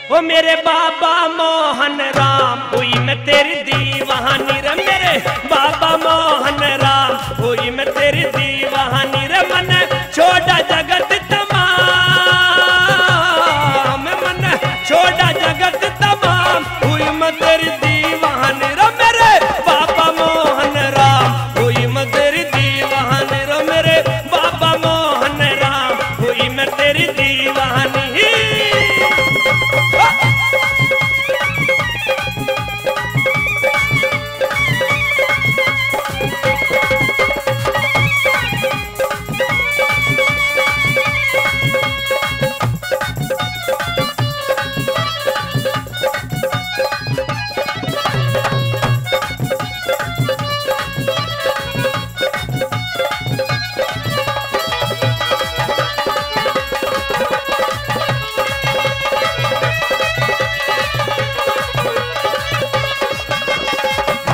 ओ मेरे बाबा मोहन राम हुई मैं तेरी दीवानी रे, मेरे बाबा मोहन राम हुई मैं तेरी दीवानी रे। मन छोड़ा जगत तमाम, मन छोड़ा जगत तमाम हुई मैं तेरी दीवानी रे, मेरे बाबा मोहन राम हुई मैं तेरी दीवानी रे, मेरे बाबा मोहन राम हुई मैं तेरी दीवानी।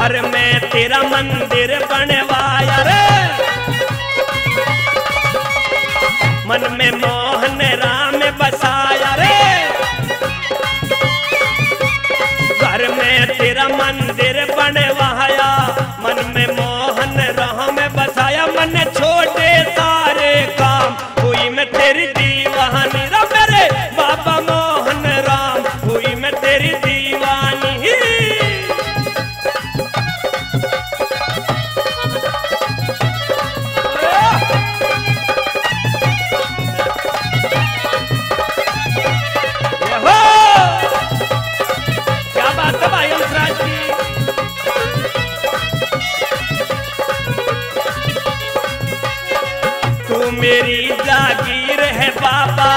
घर में तेरा मंदिर बनवाया रे, मन में मोहन राम बसाया रे। घर में तेरा मंदिर बनवाया, मन में मोहन राम बसाया। मन छोटे सारे काम हुई मैं तेरी दीवानी रे, मेरे बाबा मोहन राम हुई मैं तेरी दीवानी। तू मेरी जागीर है बाबा,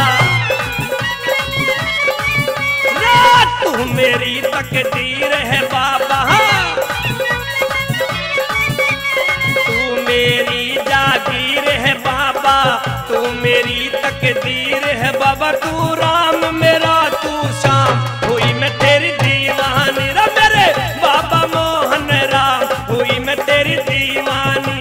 तू मेरी तकदीर है बाबा। तू मेरी जागीर है बाबा, तू मेरी तकदीर है बाबा। तू राम मेरा तू श्याम हुई मैं तेरी दीवानी रे, मेरे बाबा मोहन राम हुई मैं तेरी दीवानी।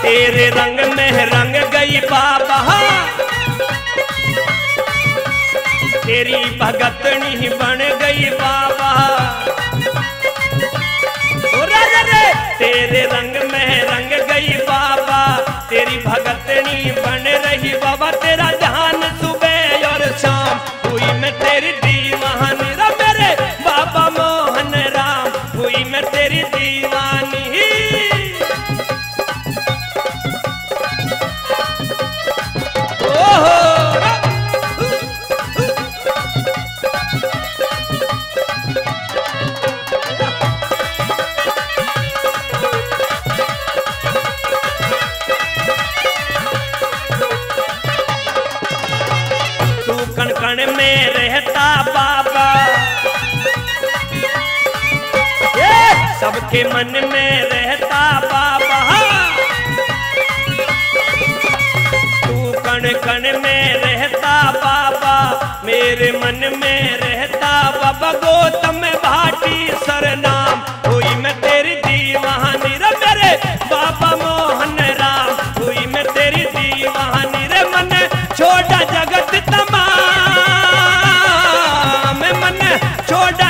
तेरे रंग में रंग गई बाबा, तेरी भगतनी बन गई बाबा। तेरे रंग में रंग गई बाबा, तेरी भगतनी बन रही बाबा। तेरा ध्यान सुबह और शाम हुई मैं तेरी दीवानी रे, मेरे बाबा मोहन राम हुई मैं तेरी दीवानी। तू कण कण में रहता बाबा, सबके मन में रहता बाबा। तू कण कण में रहता बाबा, मेरे मन में रहता बाबा। गौतम भाटी सरनाम हुई मैं तेरी दीवानी रे, मेरे बाबा मोहन राम हुई मैं तेरी दीवानी रे। मन छोड़ा जगत तमाम, मन छोड़ा